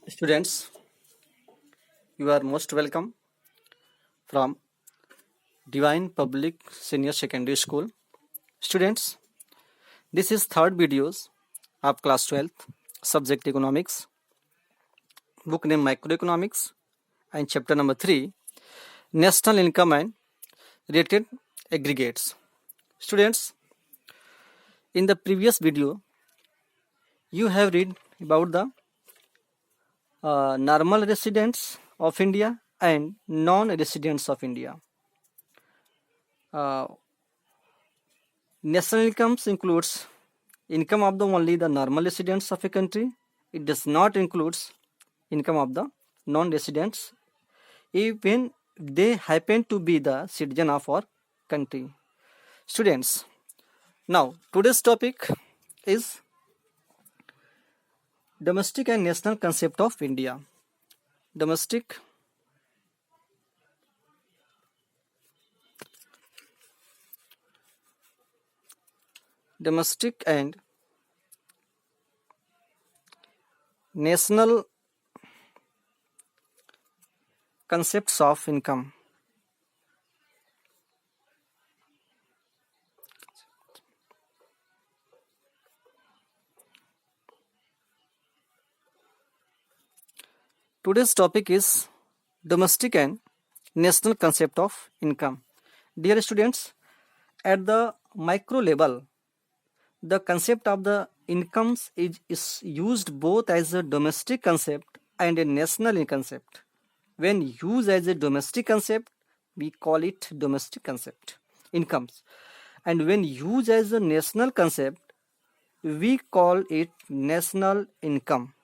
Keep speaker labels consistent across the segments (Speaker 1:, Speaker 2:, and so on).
Speaker 1: Students, you are most welcome from Divine Public Senior Secondary School. Students, this is third videos of class 12th, subject economics, book name microeconomics, and chapter number 3, national income and related aggregates. Students, in the previous video, you have read about the normal residents of India and non-residents of India. Uh, National incomes includes income of the only the normal residents of a country. It does not includes income of the non-residents, even they happen to be the citizen of our country. Students, now today's topic is domestic and national concept of India. Domestic and national concepts of income. Today's topic is domestic and national concept of income. Dear students, at the micro level, the concept of the incomes is used both as a domestic concept and a national concept. When used as a domestic concept, we call it domestic concept, incomes. And when used as a national concept, we call it national income.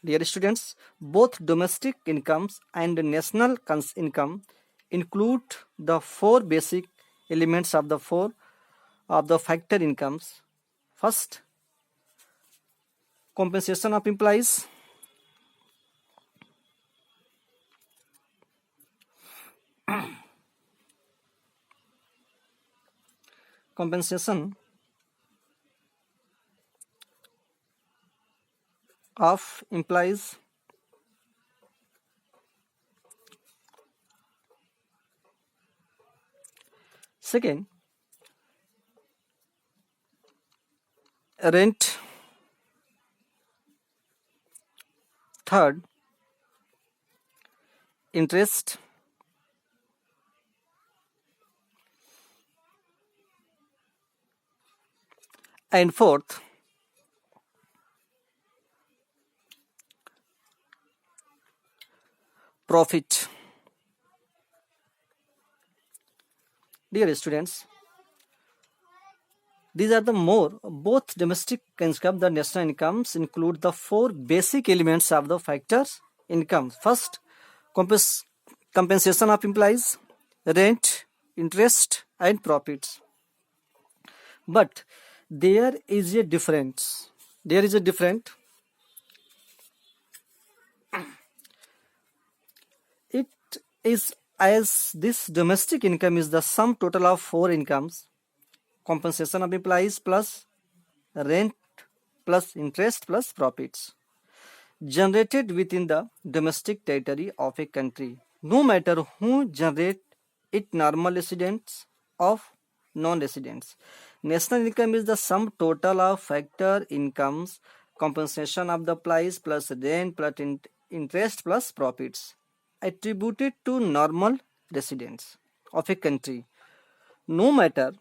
Speaker 1: Dear students, both domestic incomes and national income include the four basic elements of the factor incomes. First, compensation of employees. Compensation of employees. Second, rent. Third, interest. And fourth, profit. Dear students, these are the both domestic income, the national incomes include the four basic elements of the factors income. First, compensation of employees, rent, interest, and profits. But there is a difference. There is a different. It is as this domestic income is the sum total of four incomes: compensation of employees plus rent plus interest plus profits, generated within the domestic territory of a country, no matter who generate it, normal residents of non-residents. National income is the sum total of factor incomes, compensation of the employees plus rent plus interest plus profits, attributed to normal residents of a country, no matter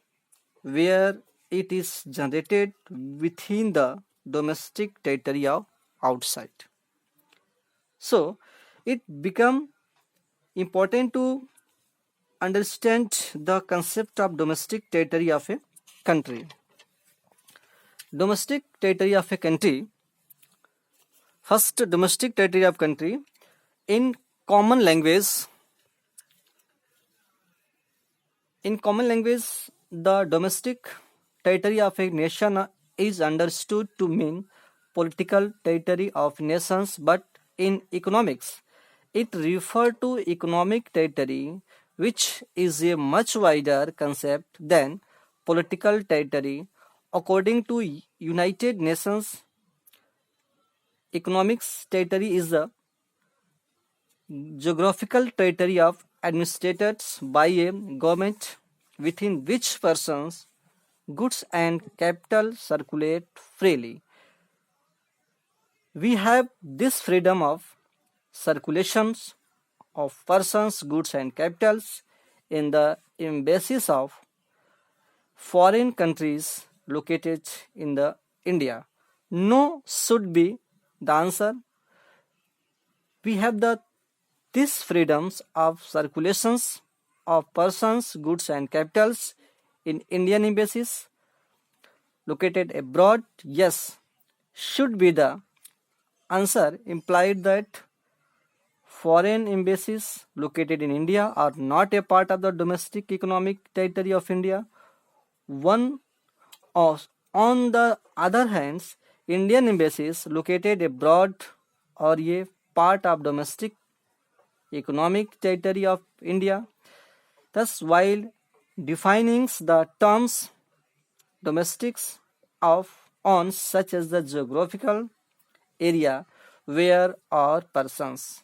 Speaker 1: where it is generated within the domestic territory of outside. So it become important to understand the concept of domestic territory of a country. Domestic territory of a country. First, domestic territory of country in common language. In common language, the domestic territory of a nation is understood to mean political territory of nations, but in economics, it refers to economic territory, which is a much wider concept than political territory. According to United Nations economics territory is the geographical territory of administered by a government within which persons, goods and capital circulate freely. We have this freedom of circulations of persons, goods and capitals in the embassies of foreign countries located in the India. No should be the answer. We have these freedoms of circulations of persons, goods and capitals in Indian embassies located abroad. Yes, should be the answer, implied that foreign embassies located in India are not a part of the domestic economic territory of India. One of, on the other hand, Indian embassies located abroad are a part of domestic economic territory of India. Thus, while defining the terms domestics of on such as the geographical area where our persons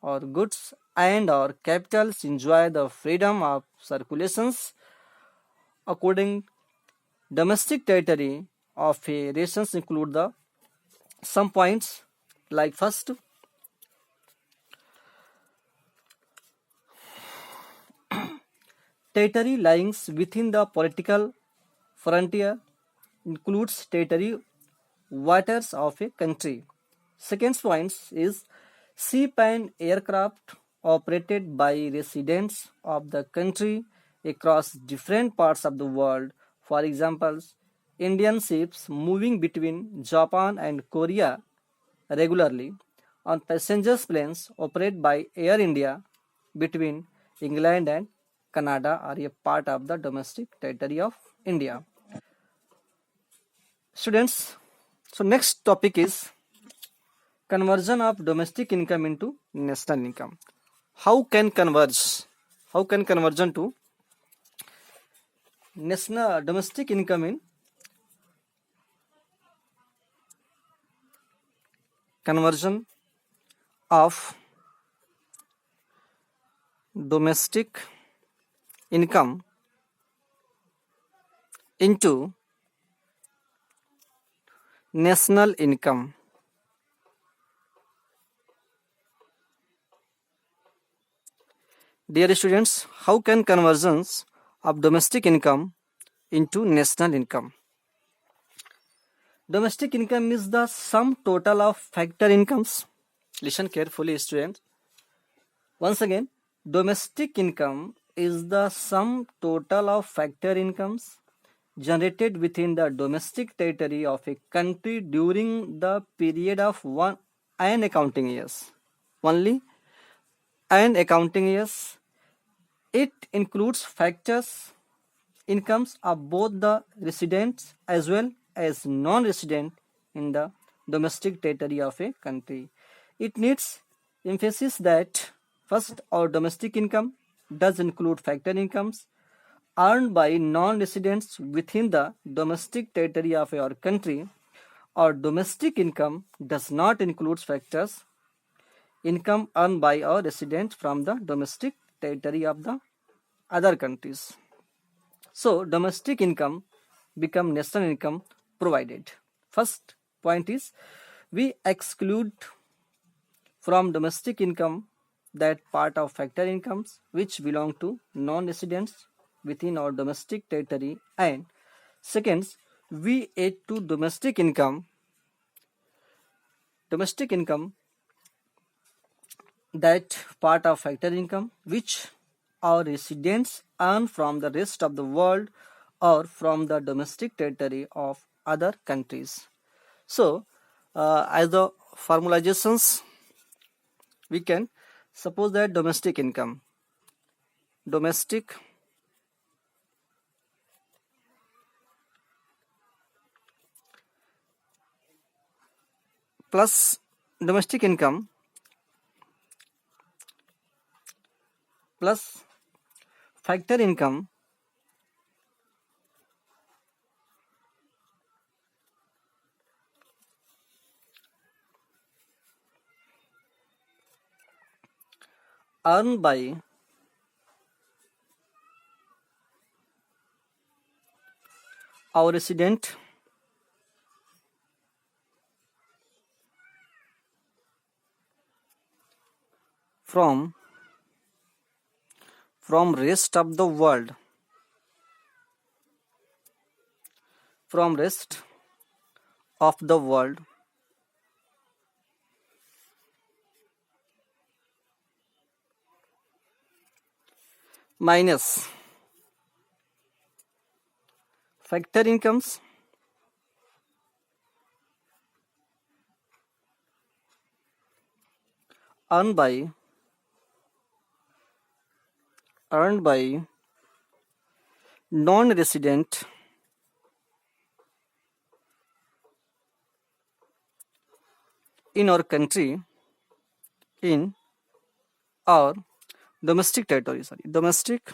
Speaker 1: or goods and or capitals enjoy the freedom of circulations according domestic territory of a nations include the some points like first, territory lying within the political frontier includes territory waters of a country. Second point is ship and aircraft operated by residents of the country across different parts of the world. For example, Indian ships moving between Japan and Korea regularly on passengers planes operated by Air India between England and Canada are a part of the domestic territory of India. Students, so next topic is conversion of domestic income into national income. How can converge? How can conversion to national domestic income in conversion of domestic income into national income? Dear students, how can conversions of domestic income into national income? Domestic income is the sum total of factor incomes. Listen carefully, students. Once again, domestic income is the sum total of factor incomes generated within the domestic territory of a country during the period of an accounting years. Only an accounting years. It includes factors incomes of both the residents as well as non-resident in the domestic territory of a country. It needs emphasis that first, our domestic income does include factor incomes earned by non-residents within the domestic territory of our country. Our domestic income does not include factors income earned by our residents from the domestic territory of the other countries. So domestic income become national income provided. First point is we exclude from domestic income that part of factor incomes which belong to non-residents within our domestic territory, and second, we add to domestic income that part of factor income which our residents earn from the rest of the world or from the domestic territory of other countries. So, as the formalizations, we can suppose that domestic income plus domestic income plus factor income earned by our resident from rest of the world, from rest of the world minus factor incomes earned by non-resident in our country, in our domestic territory, domestic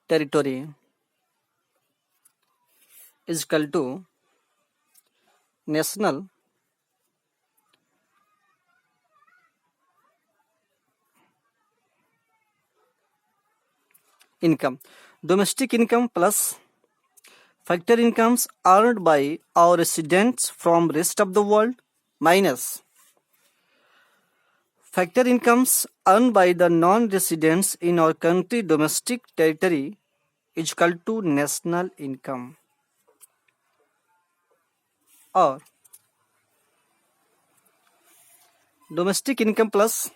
Speaker 1: territory is equal to national income. Domestic income plus factor incomes earned by our residents from rest of the world minus factor incomes earned by the non-residents in our country domestic territory is equal to national income, or domestic income plus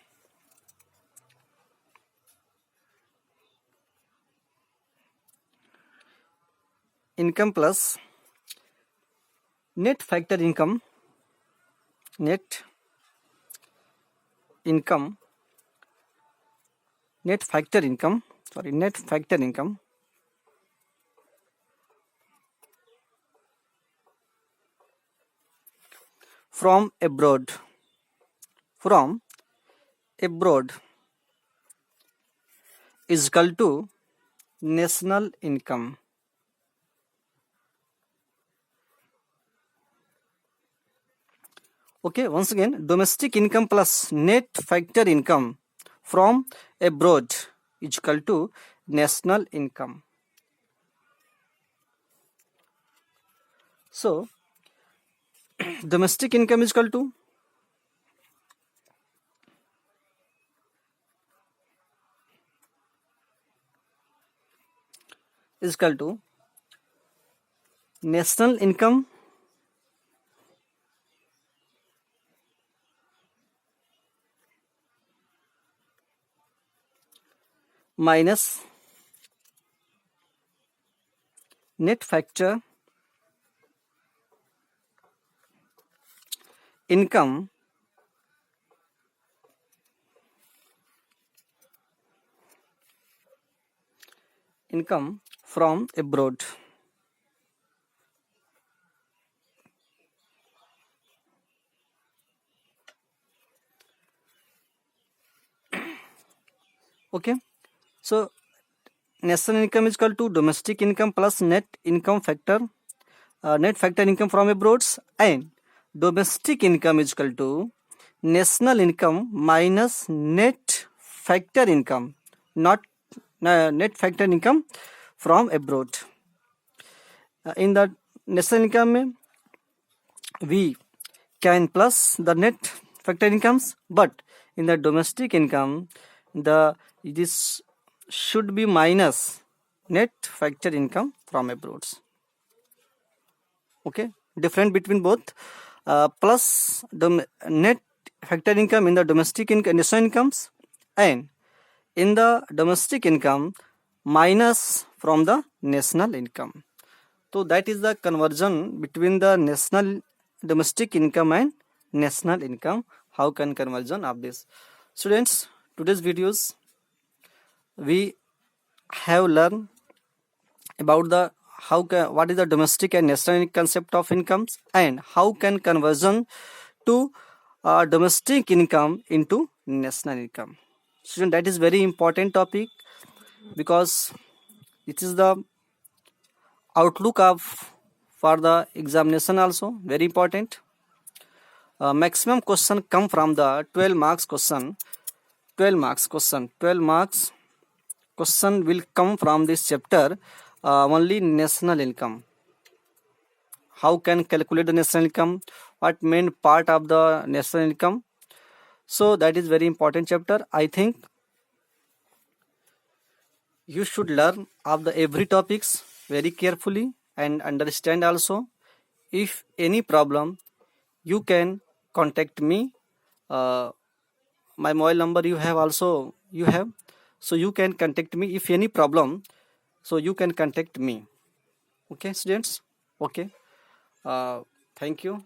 Speaker 1: income plus net factor income, net factor income from abroad is equal to national income. Okay, once again, domestic income plus net factor income from abroad is equal to national income. So, domestic income is equal to national income minus net factor income from abroad. Okay, so national income is equal to domestic income plus net factor income from abroad, and domestic income is equal to national income minus net factor income, not net factor income from abroad. In the national income we can plus the net factor incomes, but in the domestic income this should be minus net factor income from abroad. Okay, different between both. Plus the net factor income in the domestic national incomes, and in the domestic income minus from the national income. So that is the conversion between the national domestic income and national income. How can conversion of this? Students, today's videos we have learned about the what is the domestic and national concept of incomes, and how can conversion to domestic income into national income. Student, that is very important topic, because it is the outlook of for the examination also, very important. Maximum question come from the 12 marks question. 12 marks question will come from this chapter. Only national income. How can calculate the national income? What main part of the national income? So that is very important chapter. I think you should learn of the every topics very carefully and understand also. If any problem, you can contact me. uh, my mobile number you have also, you have, so you can contact me if any problem, so you can contact me. Okay students. Okay. uh, Thank you.